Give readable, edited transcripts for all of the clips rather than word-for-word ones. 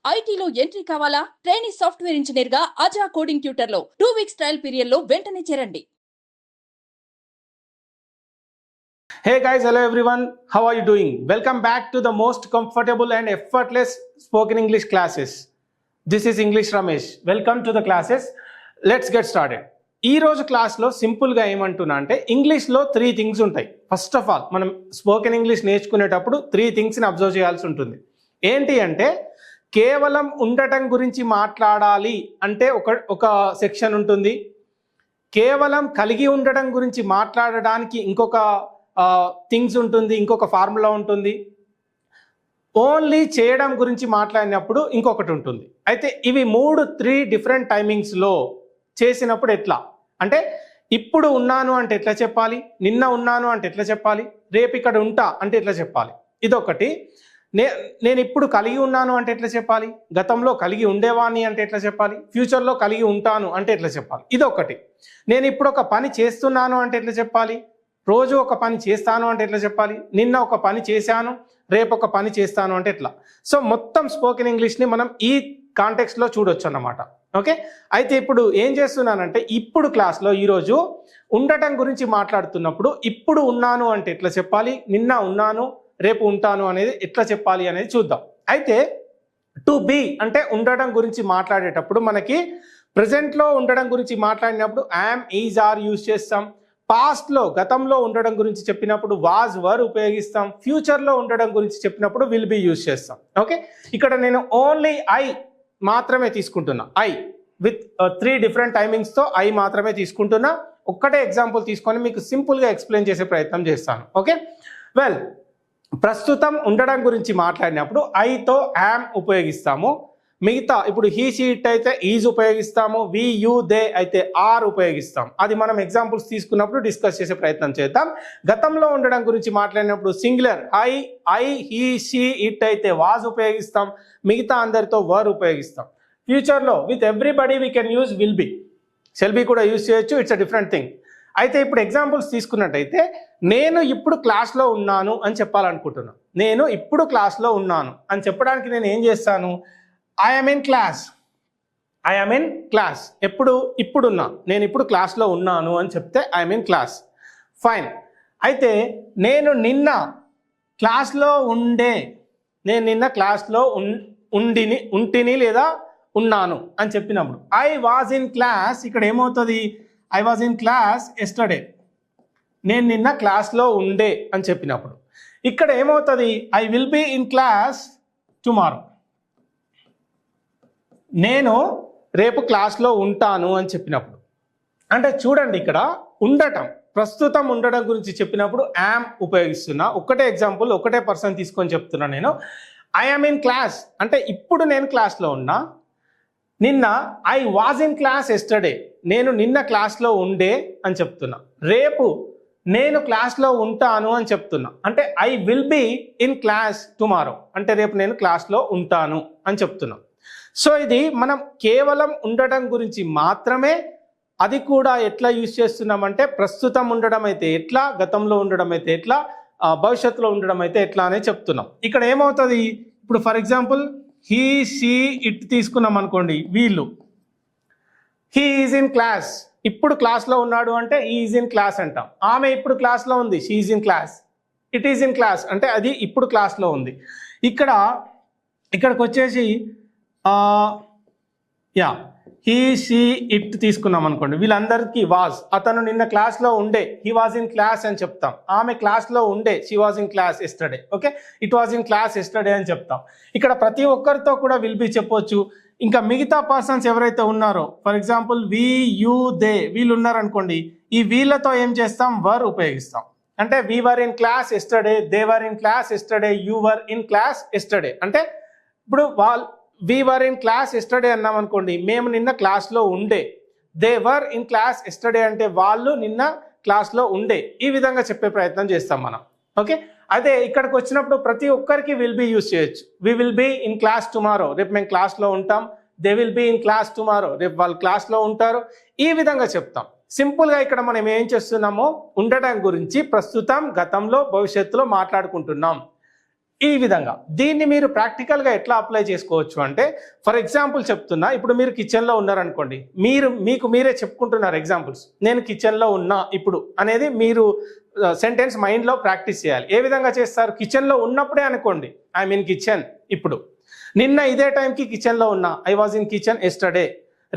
ఐటీలో ఎంట్రీ కావాలా? Trainee software engineer గా అజా కోడింగ్ ట్యూటర్ లో 2 వీక్స్ ట్రయల్ పీరియడ్ లో వెంటనే చేరండి. Hey guys, hello everyone. How are you doing? Welcome back to the most comfortable and effortless spoken English classes. This is English Ramesh. Welcome to the classes. Let's get started. ఈ రోజు క్లాస్లో సింపుల్గా ఏమంటున్నా అంటే ఇంగ్లీష్లో 3 థింగ్స్ ఉంటాయి. First of all మనం spoken English నేర్చుకునేటప్పుడు 3 థింగ్స్ని అబ్జర్వ్ చేయాల్సి ఉంటుంది. ఏంటి అంటే కేవలం ఉండటం గురించి మాట్లాడాలి అంటే ఒక సెక్షన్ ఉంటుంది. కేవలం కలిగి ఉండటం గురించి మాట్లాడడానికి ఇంకొక థింగ్స్ ఉంటుంది, ఇంకొక ఫార్ములా ఉంటుంది. ఓన్లీ చేయడం గురించి మాట్లాడినప్పుడు ఇంకొకటి ఉంటుంది. అయితే ఇవి 3 డిఫరెంట్ టైమింగ్స్లో చేసినప్పుడు ఎట్లా అంటే ఇప్పుడు ఉన్నాను అంటే ఎట్లా చెప్పాలి, నిన్న ఉన్నాను అంటే ఎట్లా చెప్పాలి, రేపు ఇక్కడ ఉంటా అంటే ఎట్లా చెప్పాలి, ఇదొకటి. నేను ఇప్పుడు కలిగి ఉన్నాను అంటే ఎట్లా చెప్పాలి, గతంలో కలిగి ఉండేవాణ్ణి అంటే ఎట్లా చెప్పాలి, ఫ్యూచర్లో కలిగి ఉంటాను అంటే ఎట్లా చెప్పాలి, ఇదొకటి. నేను ఇప్పుడు ఒక పని చేస్తున్నాను అంటే ఎట్లా చెప్పాలి, రోజు ఒక పని చేస్తాను అంటే ఎట్లా చెప్పాలి, నిన్న ఒక పని చేశాను రేపు ఒక పని చేస్తాను అంటే ఎట్లా. సో మొత్తం స్పోకెన్ ఇంగ్లీష్ని మనం ఈ కాంటెక్స్ట్లో చూడొచ్చు అన్నమాట. ఓకే, అయితే ఇప్పుడు ఏం చేస్తున్నానంటే ఇప్పుడు క్లాస్లో ఈరోజు ఉండటం గురించి మాట్లాడుతున్నప్పుడు ఇప్పుడు ఉన్నాను అంటే ఎట్లా చెప్పాలి, నిన్న ఉన్నాను రేపు ఉంటాను అనేది ఎట్లా చెప్పాలి అనేది చూద్దాం. అయితే టు బీ అంటే ఉండడం గురించి మాట్లాడేటప్పుడు మనకి ప్రజెంట్లో ఉండడం గురించి మాట్లాడినప్పుడు యామ్, ఈజ్, ఆర్ యూజ్ చేస్తాం. పాస్ట్లో గతంలో ఉండడం గురించి చెప్పినప్పుడు వాజ్, వర్ ఉపయోగిస్తాం. ఫ్యూచర్లో ఉండడం గురించి చెప్పినప్పుడు విల్ బి యూజ్ చేస్తాం. ఓకే, ఇక్కడ నేను ఓన్లీ ఐ మాత్రమే తీసుకుంటున్నా. ఐ విత్ 3 డిఫరెంట్ టైమింగ్స్తో ఐ మాత్రమే తీసుకుంటున్నా. ఒక్కటే ఎగ్జాంపుల్ తీసుకొని మీకు సింపుల్గా ఎక్స్ప్లెయిన్ చేసే ప్రయత్నం చేస్తాను. ఓకే, వెల్ ప్రస్తుతం ఉండడం గురించి మాట్లాడినప్పుడు ఐతో యామ్ ఉపయోగిస్తాము. మిగతా ఇప్పుడు హీ, షీ, ఇట్ అయితే ఈజ్ ఉపయోగిస్తాము. వి, యూ, దే అయితే ఆర్ ఉపయోగిస్తాం. అది మనం ఎగ్జాంపుల్స్ తీసుకున్నప్పుడు డిస్కస్ చేసే ప్రయత్నం చేద్దాం. గతంలో ఉండడం గురించి మాట్లాడినప్పుడు singular I, he, she, it అయితే వాజ్ ఉపయోగిస్తాం. మిగతా అందరితో వర్ ఉపయోగిస్తాం. ఫ్యూచర్లో with everybody we can use will be, shall be కూడా యూజ్ చేయొచ్చు. It's a different thing. అయితే ఇప్పుడు ఎగ్జాంపుల్స్ తీసుకున్నట్టయితే నేను ఇప్పుడు క్లాస్లో ఉన్నాను అని చెప్పాలనుకుంటున్నాను. నేను ఇప్పుడు క్లాస్లో ఉన్నాను అని చెప్పడానికి నేను ఏం చేస్తాను, I'm in class. I'm in class. ఇప్పుడున్నా, నేను ఇప్పుడు క్లాస్లో ఉన్నాను అని చెప్తే ఐఎమ్ ఇన్ క్లాస్. ఫైన్. అయితే నేను నిన్న క్లాస్లో నేను నిన్న క్లాస్లో ఉంటిని లేదా ఉన్నాను అని చెప్పినప్పుడు ఐ వాజ్ ఇన్ క్లాస్. ఇక్కడ ఏమవుతుంది, I was in class yesterday. నేను నిన్న క్లాస్లో ఉండే అని చెప్పినప్పుడు ఇక్కడ ఏమవుతుంది, I will be in class tomorrow. నేను రేపు క్లాస్లో ఉంటాను అని చెప్పినప్పుడు అంటే చూడండి ఇక్కడ ఉండటం, ప్రస్తుతం ఉండడం గురించి చెప్పినప్పుడు యామ్ ఉపయోగిస్తున్నా. ఒకటే ఎగ్జాంపుల్, ఒకటే పర్సన్ తీసుకొని చెప్తున్నా. నేను ఐఎమ్ ఇన్ క్లాస్ అంటే ఇప్పుడు నేను క్లాస్లో ఉన్నా. నిన్న I was in class yesterday, నేను నిన్న క్లాస్లో ఉండే అని చెప్తున్నా. రేపు నేను క్లాస్లో ఉంటాను అని చెప్తున్నా. అంటే I will be in class tomorrow అంటే రేపు నేను క్లాస్లో ఉంటాను అని చెప్తున్నా. సో ఇది మనం కేవలం ఉండటం గురించి మాత్రమే. అది కూడా ఎట్లా యూజ్ చేస్తున్నామంటే ప్రస్తుతం ఉండడం అయితే ఎట్లా, గతంలో ఉండడం అయితే ఎట్లా, భవిష్యత్తులో ఉండడం అయితే ఎట్లా అనేది చెప్తున్నాం. ఇక్కడ ఏమవుతుంది, ఇప్పుడు for example he, she, it తీసుకున్నాం అనుకోండి. వీళ్ళు హీ ఈజ్ ఇన్ క్లాస్, ఇప్పుడు క్లాస్లో ఉన్నాడు అంటే హీ ఈజ్ ఇన్ క్లాస్ అంటాం. ఆమె ఇప్పుడు క్లాస్లో ఉంది, she is in class. It is in class అంటే అది ఇప్పుడు క్లాస్లో ఉంది. ఇక్కడికి వచ్చేసి హీ, షీ, ఇట్ తీసుకున్నాం అనుకోండి. వీళ్ళందరికీ వాజ్, అతను నిన్న క్లాస్లో ఉండే, హీ వాజ్ ఇన్ క్లాస్ అని చెప్తాం. ఆమె క్లాస్లో ఉండే, she was in class yesterday. Okay, it was in class yesterday అని చెప్తాం. ఇక్కడ ప్రతి ఒక్కరితో కూడా విల్ బి చెప్పొచ్చు. ఇంకా మిగతా పర్సన్స్ ఎవరైతే ఉన్నారో, for example we, you, they, వీళ్ళు ఉన్నారనుకోండి. ఈ వీళ్ళతో ఏం చేస్తాం, వర్ ఉపయోగిస్తాం. అంటే we were in class yesterday, they were in class yesterday, you were in class yesterday. అంటే ఇప్పుడు we were in class yesterday అన్నాం అనుకోండి, మేము నిన్న క్లాస్లో ఉండే. They were in class yesterday అంటే వాళ్ళు నిన్న క్లాస్లో ఉండే. ఈ విధంగా చెప్పే ప్రయత్నం చేస్తాం మనం. ఓకే, అదే ఇక్కడికి వచ్చినప్పుడు ప్రతి ఒక్కరికి విల్ బి యూజ్ చేయొచ్చు. We will be in class tomorrow, రేపు మేము క్లాస్లో ఉంటాం. They will be in class tomorrow, రేపు వాళ్ళు క్లాస్లో ఉంటారు. ఈ విధంగా చెప్తాం. సింపుల్గా ఇక్కడ మనం ఏం చేస్తున్నామో ఉండటం గురించి ప్రస్తుతం, గతంలో, భవిష్యత్తులో మాట్లాడుకుంటున్నాం. ఈ విధంగా దీన్ని మీరు ప్రాక్టికల్గా ఎట్లా అప్లై చేసుకోవచ్చు అంటే, ఫర్ ఎగ్జాంపుల్ చెప్తున్నా, ఇప్పుడు మీరు కిచెన్లో ఉన్నారనుకోండి, మీకు మీరే చెప్పుకుంటున్నారు ఎగ్జాంపుల్స్, నేను కిచెన్లో ఉన్నా ఇప్పుడు అనేది మీరు సెంటెన్స్ మైండ్లో ప్రాక్టీస్ చేయాలి. ఏ విధంగా చేస్తారు? కిచెన్లో ఉన్నప్పుడే అనుకోండి, ఐ మీన్ కిచెన్. ఇప్పుడు నిన్న ఇదే టైంకి కిచెన్లో ఉన్నా, I was in kitchen yesterday.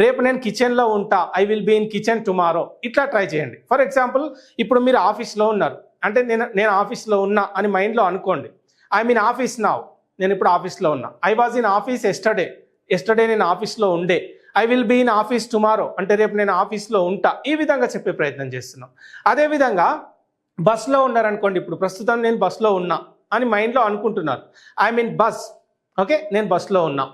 రేపు నేను కిచెన్లో ఉంటా, I will be in kitchen tomorrow. ఇట్లా ట్రై చేయండి. ఫర్ ఎగ్జాంపుల్ ఇప్పుడు మీరు ఆఫీస్లో ఉన్నారు అంటే నేను ఆఫీస్లో ఉన్నా అని మైండ్లో అనుకోండి. ఐ మీన్ ఆఫీస్ నౌ, నేను ఇప్పుడు ఆఫీస్లో ఉన్నా. I was in office yesterday నేను ఆఫీస్లో ఉండే. I will be in office tomorrow అంటే రేపు నేను ఆఫీస్లో ఉంటా. ఈ విధంగా చెప్పే ప్రయత్నం చేస్తున్నాం. అదేవిధంగా బస్లో ఉన్నారనుకోండి, ఇప్పుడు ప్రస్తుతం నేను బస్లో ఉన్నా అని మైండ్లో అనుకుంటున్నారు. ఐ మీన్ బస్, ఓకే, నేను బస్లో ఉన్నా.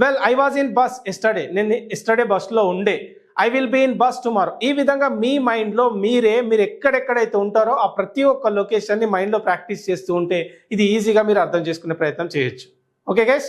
Well, I was in bus yesterday, నేను ఎస్టర్డే బస్లో ఉండే. I will be in bus tomorrow. ఈ విధంగా మీ మైండ్లో మీరు ఎక్కడెక్కడైతే ఉంటారో ఆ ప్రతి ఒక్క లొకేషన్ని మైండ్లో ప్రాక్టీస్ చేస్తూ ఉంటే ఇది ఈజీగా మీరు అర్థం చేసుకునే ప్రయత్నం చేయొచ్చు. Okay guys.